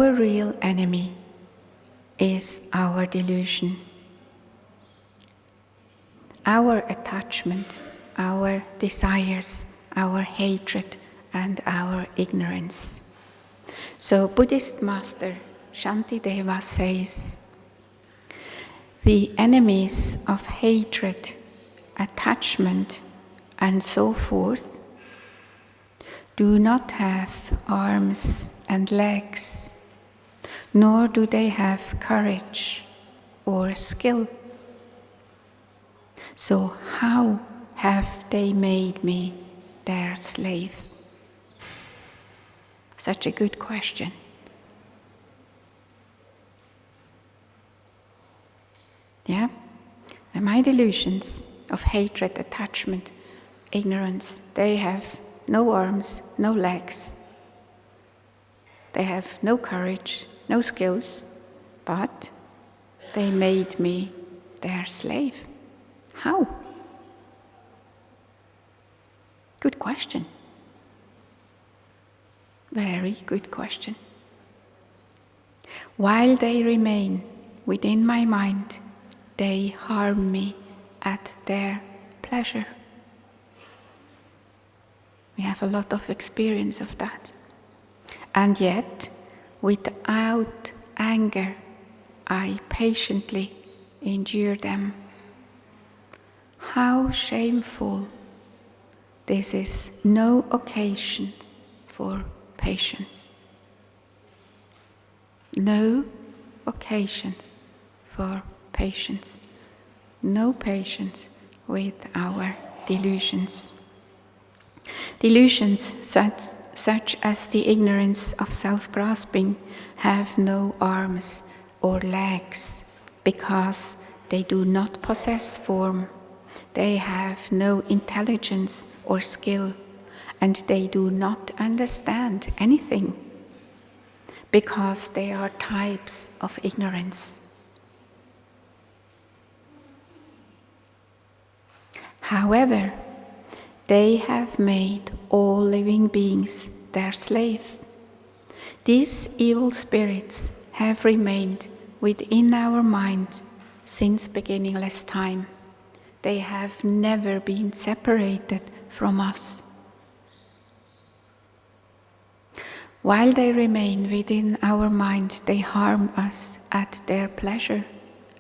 our real enemy is our delusion, our attachment, our desires, our hatred, and our ignorance. So Buddhist master Shantideva says, the enemies of hatred, attachment, and so forth do not have arms and legs, nor do they have courage or skill. So how have they made me their slave? Such a good question. Yeah? And my delusions of hatred, attachment, ignorance, they have no arms, no legs. They have no courage, no skills, but they made me their slave. How? Good question. Very good question. While they remain within my mind, they harm me at their pleasure. We have a lot of experience of that. And yet, without anger, I patiently endure them. How shameful. This is no occasion for patience. No occasion for patience. No patience with our delusions. Delusions such as the ignorance of self-grasping have no arms or legs because they do not possess form. They have no intelligence or skill, and they do not understand anything because they are types of ignorance. However, they have made all living beings their slave. These evil spirits have remained within our mind since beginningless time. They have never been separated from us. While they remain within our mind, they harm us at their pleasure,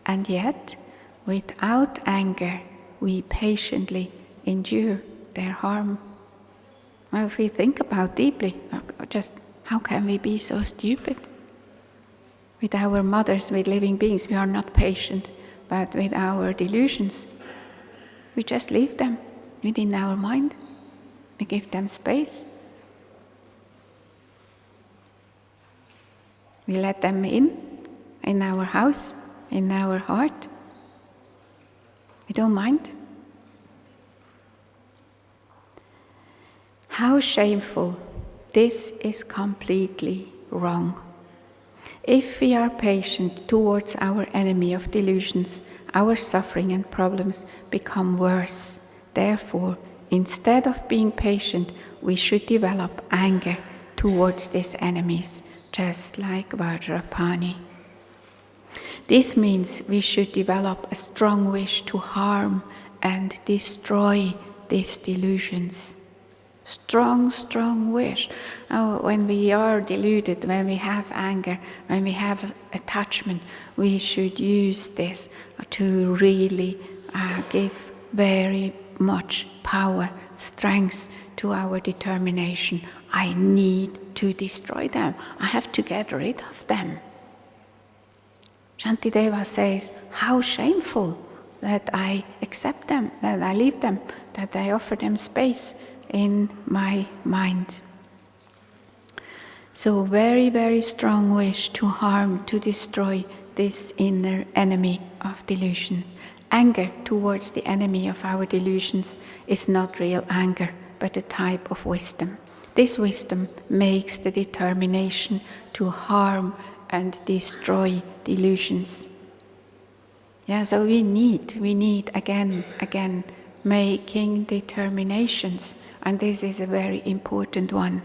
and yet, without anger, we patiently endure their harm. Well, if we think about deeply, just how can we be so stupid? With our mothers, with living beings, we are not patient, but with our delusions, we just leave them within our mind. We give them space. We let them in our house, in our heart. We don't mind. How shameful. This is completely wrong. If we are patient towards our enemy of delusions, our suffering and problems become worse. Therefore, instead of being patient, we should develop anger towards these enemies, just like Vajrapani. This means we should develop a strong wish to harm and destroy these delusions. Strong wish. When we are deluded, when we have anger, when we have attachment, we should use this to really give very much power, strength to our determination. I need to destroy them. I have to get rid of them. Shantideva says, how shameful that I accept them, that I leave them, that I offer them space in my mind. So very, very strong wish to harm, to destroy this inner enemy of delusions. Anger towards the enemy of our delusions is not real anger, but a type of wisdom. This wisdom makes the determination to harm and destroy delusions. Yeah, so we need again, making determinations, and this is a very important one.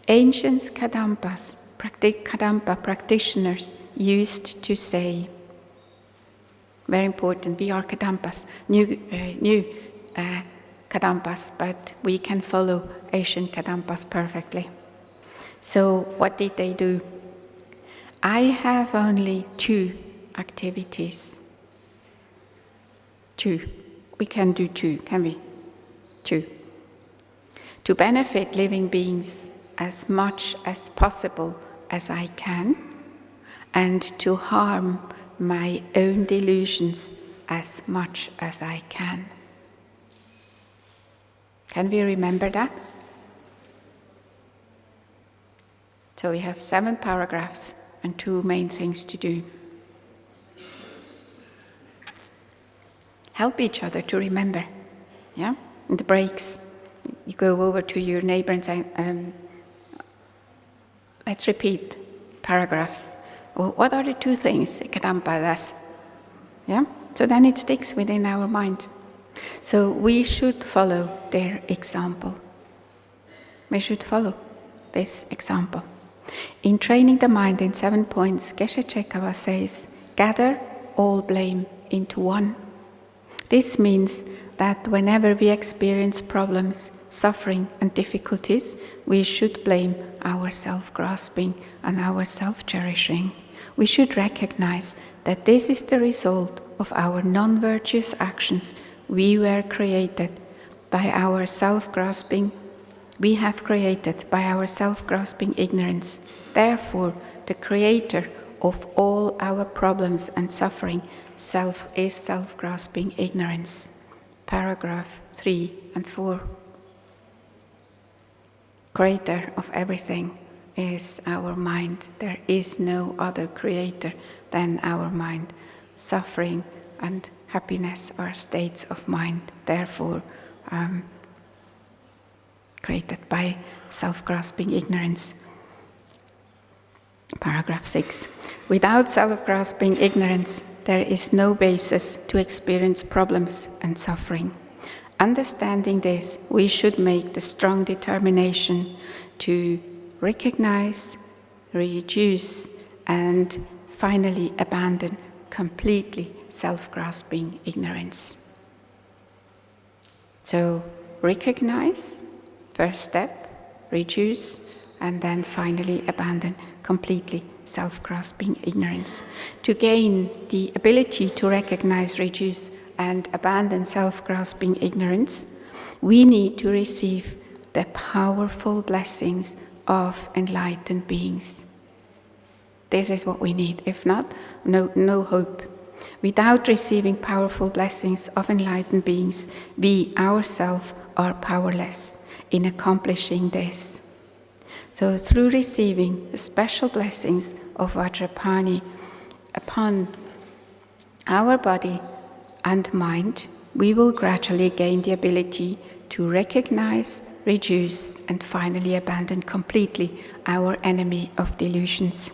Ancient Kadampas Kadampa practitioners used to say, very important, we are Kadampas, new Kadampas, but we can follow Asian Kadampas perfectly. So what did they do? I have only 2 activities. 2. We can do 2, can we? 2. To benefit living beings as much as possible as I can, and to harm my own delusions as much as I can. Can we remember that? So we have 7 paragraphs and 2 main things to do. Help each other to remember. Yeah? In the breaks, you go over to your neighbor and say, let's repeat paragraphs. Well, what are the 2 things Kadampa does? Yeah? So then it sticks within our mind. So we should follow their example. We should follow this example. In Training the Mind in 7 Points, Geshe Chekawa says, gather all blame into one. This means that whenever we experience problems, suffering and difficulties, we should blame our self-grasping and our self-cherishing. We should recognize that this is the result of our non-virtuous actions. We were created by our self-grasping. We have created by our self-grasping ignorance. Therefore, the creator of all our problems and suffering is self-grasping ignorance. Paragraph 3 and 4. Creator of everything is our mind. There is no other creator than our mind. Suffering and happiness are states of mind, therefore created by self-grasping ignorance. Paragraph 6. Without self-grasping ignorance, there is no basis to experience problems and suffering. Understanding this, we should make the strong determination to recognize, reduce, and finally abandon completely self-grasping ignorance. So, recognize, first step, reduce, and then finally abandon completely self-grasping ignorance. To gain the ability to recognize, reduce, and abandon self-grasping ignorance, we need to receive the powerful blessings of enlightened beings. This is what we need. If not, no hope. Without receiving powerful blessings of enlightened beings, we ourselves are powerless in accomplishing this. So through receiving the special blessings of Vajrapani upon our body and mind, we will gradually gain the ability to recognize, reduce, and finally abandon completely our enemy of delusions.